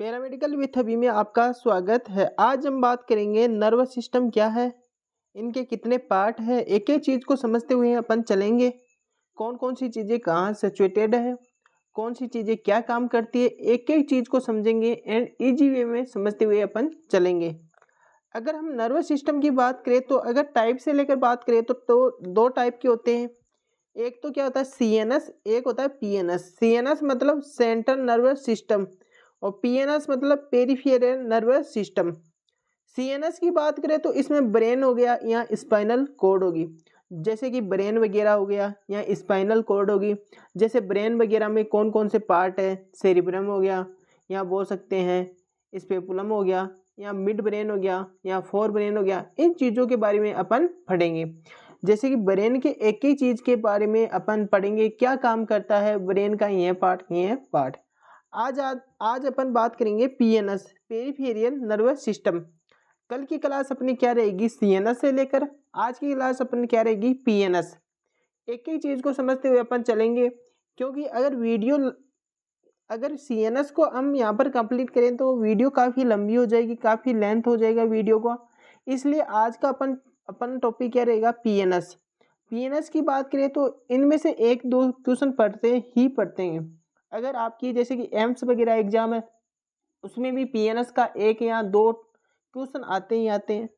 Paramedical with अभी में आपका स्वागत है। आज हम बात करेंगे नर्वस सिस्टम क्या है, इनके कितने पार्ट है, एक एक चीज़ को समझते हुए अपन चलेंगे। कौन कौन सी चीज़ें कहाँ सिचुएटेड है, कौन सी चीज़ें क्या काम करती है, एक एक चीज़ को समझेंगे एंड इजी वे में समझते हुए अपन चलेंगे। अगर हम नर्वस सिस्टम की बात करें तो अगर टाइप से लेकर बात करें तो दो टाइप के होते हैं। एक तो क्या होता है सीएनएस, एक होता है पीएनएस। सीएनएस मतलब सेंट्रल नर्वस सिस्टम और पीएनएस मतलब पेरिफेरल नर्वस सिस्टम। सीएनएस की बात करें तो इसमें ब्रेन हो गया या स्पाइनल कॉर्ड होगी, जैसे कि ब्रेन वगैरह हो गया या स्पाइनल कॉर्ड होगी। जैसे ब्रेन वगैरह में कौन कौन से पार्ट है, सेरिब्रम हो गया या बोल सकते हैं स्पेपुलम हो गया या मिड ब्रेन हो गया या फोर ब्रेन हो गया। इन चीज़ों के बारे में अपन पढ़ेंगे। जैसे कि ब्रेन के एक ही चीज़ के बारे में अपन पढ़ेंगे, क्या काम करता है ब्रेन का, ये पार्ट। आज अपन बात करेंगे पीएनएस, पेरिफेरल नर्वस सिस्टम। कल की क्लास अपनी क्या रहेगी सीएनएस से लेकर, आज की क्लास अपन क्या रहेगी पीएनएस। एक ही चीज़ को समझते हुए अपन चलेंगे, क्योंकि अगर सीएनएस को हम यहाँ पर कंप्लीट करें तो वीडियो काफ़ी लंबी हो जाएगी, काफ़ी लेंथ हो जाएगा वीडियो का। इसलिए आज का अपन टॉपिक क्या रहेगा पीएनएस। पीएनएस की बात करें तो इनमें से एक दो क्वेश्चन पढ़ते हैं। अगर आपकी जैसे कि एम्स वगैरह एग्जाम है उसमें भी पीएनएस का एक या दो क्वेश्चन आते ही आते हैं।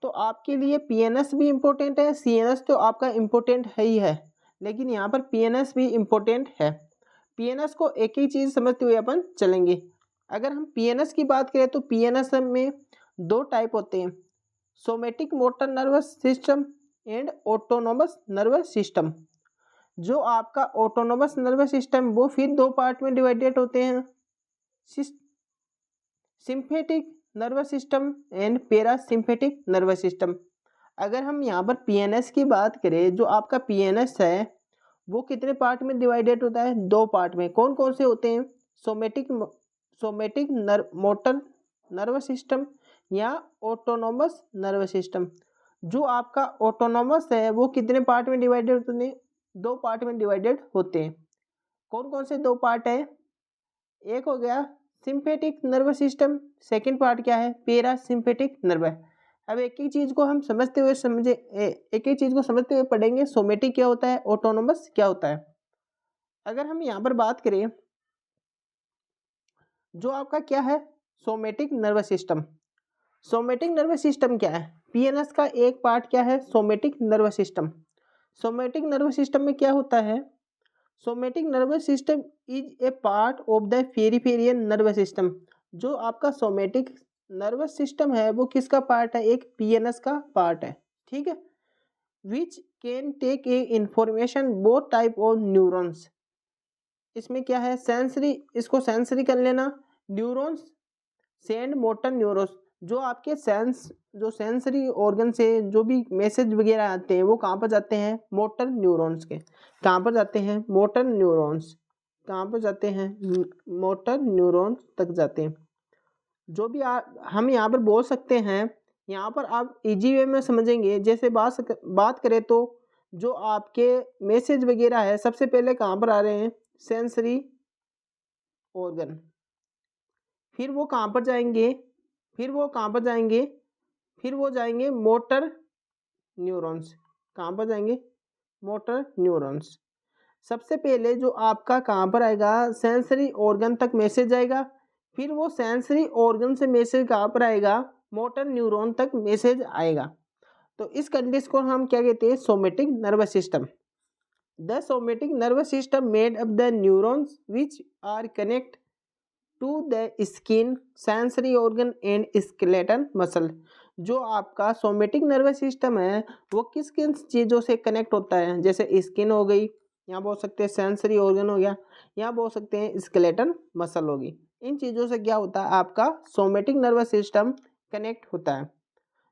तो आपके लिए पीएनएस भी इम्पोर्टेंट है, सीएनएस तो आपका इम्पोर्टेंट है ही है, लेकिन यहाँ पर पीएनएस भी इम्पोर्टेंट है। पीएनएस को एक ही चीज़ समझते हुए अपन चलेंगे। अगर हम पीएनएस की बात करें तो पीएनएस में दो टाइप होते हैं, somatic motor nervous system and autonomous nervous system. जो आपका ऑटोनोमस नर्वस सिस्टम वो फिर दो पार्ट में डिवाइडेड होते हैं, sympathetic nervous system and parasympathetic nervous system. अगर हम यहाँ पर पीएनएस की बात करें, जो आपका पीएनएस है वो कितने पार्ट में डिवाइडेड होता है, दो पार्ट में। कौन कौन से होते हैं, सोमेटिक मोटर नर्वस सिस्टम या ऑटोनोमस नर्वस सिस्टम। जो आपका ऑटोनोमस है वो कितने पार्ट में डिवाइडेड होते हैं, दो पार्ट में डिवाइडेड होते हैं। कौन कौन से दो पार्ट है, एक हो गया sympathetic nervous system, second part क्या है पैरासिम्पैथिक नर्वस। अब एक ही चीज को हम एक ही चीज को समझते हुए पढ़ेंगे, सोमेटिक क्या होता है, ऑटोनोमस क्या होता है। अगर हम यहाँ पर बात करें जो आपका क्या है somatic nervous system. Somatic nervous system क्या है, पीएनएस का एक पार्ट क्या है somatic nervous system. Somatic nervous system में क्या होता है, somatic nervous system is a part of the peripheral nervous system. जो आपका सोमेटिक नर्वस सिस्टम है वो किसका पार्ट है, एक पीएनएस का पार्ट है, ठीक है। Which can take a information both type of neurons. इसमें क्या है सेंसरी, इसको सेंसरी कर लेना, न्यूरॉन्स सेंड मोटर न्यूरॉन्स। जो आपके जो सेंसरी ऑर्गन से जो भी मैसेज वगैरह आते हैं वो कहाँ पर जाते हैं, मोटर न्यूरॉन्स के। कहाँ पर जाते हैं, मोटर न्यूरॉन्स। कहाँ पर जाते हैं, मोटर न्यूरॉन्स तक जाते हैं। जो भी हम यहाँ पर बोल सकते हैं, यहाँ पर आप इजी वे में समझेंगे। जैसे बात करें तो जो आपके मैसेज वगैरह है सबसे पहले कहाँ पर आ रहे हैं, सेंसरी ऑर्गन। फिर वो कहाँ पर जाएंगे, फिर वो जाएंगे मोटर न्यूरॉन्स। कहाँ पर जाएंगे, मोटर न्यूरॉन्स। सबसे पहले जो आपका कहाँ पर आएगा, सेंसरी ऑर्गन तक मैसेज आएगा। फिर वो सेंसरी ऑर्गन से मैसेज कहाँ पर आएगा, मोटर न्यूरॉन तक मैसेज आएगा। तो इस कंडीशन को हम क्या कहते हैं, somatic nervous system. The somatic nervous system made up the neurons which are connect to the skin, sensory organ and skeleton muscle. जो आपका सोमेटिक नर्वस सिस्टम है वो किस किस चीज़ों से कनेक्ट होता है, जैसे स्किन हो गई, यहाँ बोल सकते हैं सेंसरी ऑर्गन हो गया, यहाँ बोल सकते हैं स्केलेटन मसल होगी। इन चीज़ों से क्या होता है, आपका सोमेटिक नर्वस सिस्टम कनेक्ट होता है।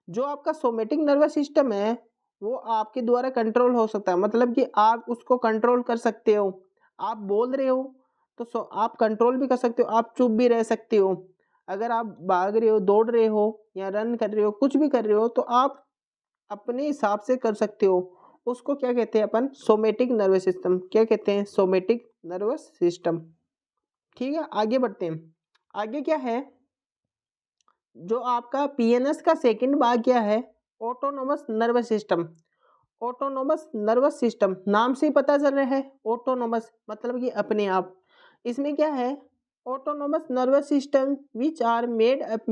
जो आपका सोमेटिक नर्वस सिस्टम है वो आपके द्वारा कंट्रोल हो सकता है, मतलब कि आप उसको कंट्रोल कर सकते हो। आप बोल रहे हो तो आप कंट्रोल भी कर सकते हो, आप चुप भी रह सकते हो। अगर आप भाग रहे हो, दौड़ रहे हो या रन कर रहे हो, कुछ भी कर रहे हो तो आप अपने हिसाब से कर सकते हो। उसको क्या कहते हैं अपन, सोमेटिक नर्वस सिस्टम। क्या कहते हैं, सोमेटिक नर्वस सिस्टम। ठीक है, आगे बढ़ते हैं। आगे क्या है, जो आपका पीएनएस का सेकंड भाग क्या है, autonomous nervous system. Autonomous nervous system नाम से ही पता चल रहा है, ऑटोनोमस मतलब कि अपने आप। इसमें क्या है, autonomous nervous system which are made up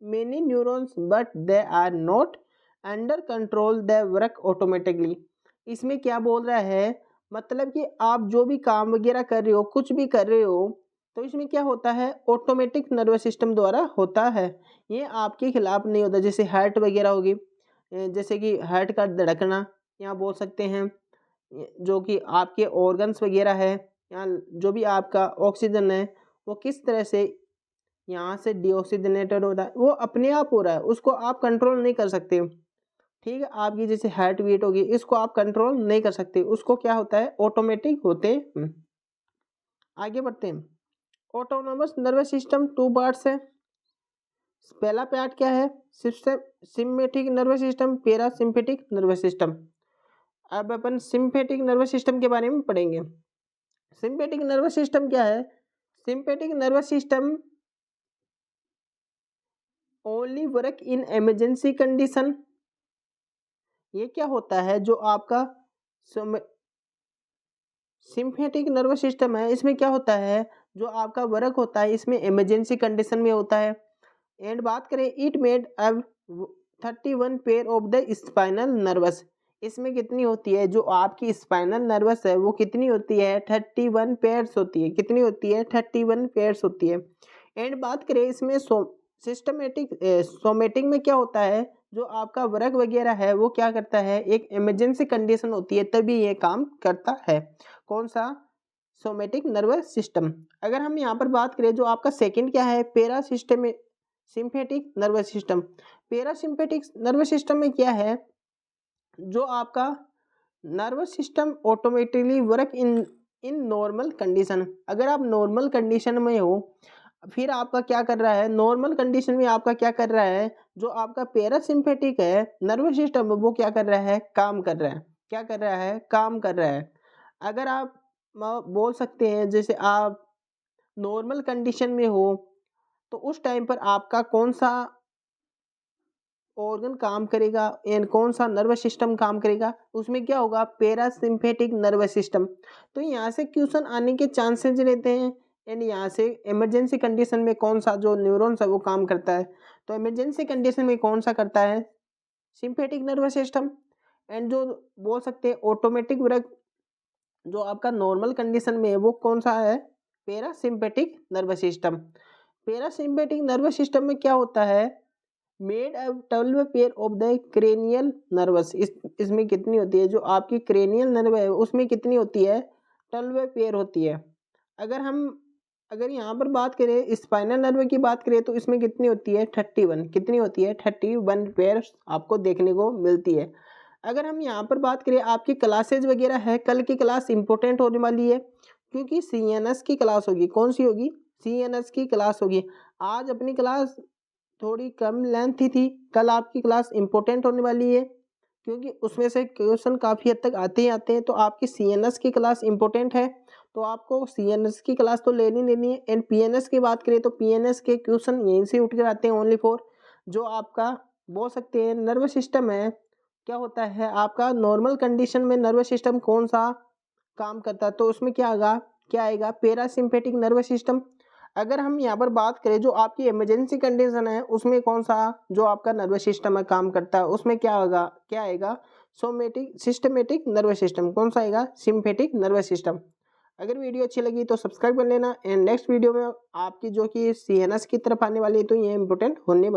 many neurons but they are not under control, they work automatically. इसमें क्या बोल रहा है, मतलब कि आप जो भी काम वगैरह कर रहे हो, कुछ भी कर रहे हो, तो इसमें क्या होता है, ऑटोमेटिक नर्वस सिस्टम द्वारा होता है। ये आपके खिलाफ नहीं होता। जैसे हार्ट वगैरह होगी, जैसे कि हार्ट का धड़कना, यहाँ बोल सकते हैं, जो कि आपके ऑर्गन्स वगैरह है, यहाँ जो भी आपका ऑक्सीजन है वो किस तरह से यहाँ से डिऑक्सीजनेटेड होता है, वो अपने आप हो रहा है, उसको आप कंट्रोल नहीं कर सकते। ठीक है, आपकी जैसे हार्ट बीट होगी, इसको आप कंट्रोल नहीं कर सकते, उसको क्या होता है, ऑटोमेटिक होते हैं। आगे बढ़ते हैं। Autonomous nervous system two parts है। पहला पार्ट क्या है, sympathetic nervous system, parasympathetic nervous system. अब अपन सिम्पैथिक नर्वस सिस्टम के बारे में पढ़ेंगे। सिम्पैथिक नर्वस सिस्टम क्या है, sympathetic nervous system only work in emergency condition. ये क्या होता है, जो आपका सिम्पैथिक नर्वस सिस्टम है, इसमें क्या होता है, जो आपका वर्क होता है इसमें इमरजेंसी कंडीशन में होता है। एंड बात करें, इट मेड अब 31 pair of the spinal nervous. इसमें कितनी होती है, जो आपकी स्पाइनल नर्वस है वो कितनी होती है, 31 पेयर्स होती है। कितनी होती है, 31 पेयर्स होती है। एंड बात करें इसमें सोमेटिक में क्या होता है, जो आपका वर्क वगैरह है वो क्या करता है, एक इमरजेंसी कंडीशन होती है तभी ये काम करता है। कौन सा, सोमेटिक नर्वस सिस्टम। अगर हम यहाँ पर बात करें, जो आपका सेकंड क्या है, sympathetic nervous system. Parasympathetic nervous system में क्या है, जो आपका nervous system automatically work in normal condition. अगर आप नॉर्मल कंडीशन में हो, फिर आपका क्या कर रहा है, नॉर्मल कंडीशन में आपका क्या कर रहा है, जो आपका पैरासिम्पैथिक है नर्वस सिस्टम वो क्या कर रहा है, काम कर रहा है। क्या कर रहा है, काम कर रहा है। अगर आप बोल सकते हैं, जैसे आप नॉर्मल कंडीशन में हो तो उस टाइम पर आपका कौन सा ऑर्गन काम करेगा एंड कौन सा नर्वस सिस्टम काम करेगा, उसमें क्या होगा, पैरासिम्पैथिक नर्वस सिस्टम। तो यहाँ से क्वेश्चन आने के चांसेस रहते हैं। एंड यहाँ से इमरजेंसी कंडीशन में कौन सा जो न्यूरॉन्स है वो काम करता है, तो इमरजेंसी कंडीशन में कौन सा करता है, सिम्पैथिक नर्वस सिस्टम। एंड जो बोल सकते हैं ऑटोमेटिक वर्क जो आपका नॉर्मल कंडीशन में है वो कौन सा है, parasympathetic nervous system. Parasympathetic nervous system में क्या होता है, made of 12 pair of the cranial nervous. इसमें कितनी होती है, जो आपकी क्रेनियल नर्व है उसमें कितनी होती है, 12 पेयर होती है। अगर यहाँ पर बात करें स्पाइनल नर्व की बात करें तो इसमें कितनी होती है, 31। कितनी होती है, 31 पेयर आपको देखने को मिलती है। अगर हम यहाँ पर बात करें, आपकी क्लासेज वगैरह है, कल की क्लास इंपॉर्टेंट होने वाली है क्योंकि सीएनएस की क्लास होगी। कौन सी होगी, सीएनएस की क्लास होगी। आज अपनी क्लास थोड़ी कम लेंथ थी, कल आपकी क्लास इंपॉर्टेंट होने वाली है क्योंकि उसमें से क्वेश्चन काफ़ी हद तक आते ही आते हैं। तो आपकी सीएनएस की क्लास इंपॉर्टेंट है, तो आपको सीएनएस की क्लास तो लेनी है। एंड पीएनएस की बात करें तो पीएनएस के क्वेश्चन यहीं से उठ कर आते हैं ओनली फॉर जो आपका बोल सकते हैं नर्वस सिस्टम है। क्या होता है आपका नॉर्मल कंडीशन में नर्वस सिस्टम कौन सा काम करता है, तो उसमें क्या आएगा, पैरासिम्पैथिक नर्वस सिस्टम। अगर हम यहाँ पर बात करें, जो आपकी इमरजेंसी कंडीशन है उसमें कौन सा जो आपका नर्वस सिस्टम है काम करता है, उसमें क्या आएगा, सिस्टमेटिक नर्वस सिस्टम। कौन सा आएगा, सिम्पैथिक नर्वस सिस्टम। अगर वीडियो अच्छी लगी तो सब्सक्राइब कर लेना। एंड नेक्स्ट वीडियो में आपकी जो कि सीएनएस की तरफ आने वाली है, तो ये इंपॉर्टेंट होने वाली।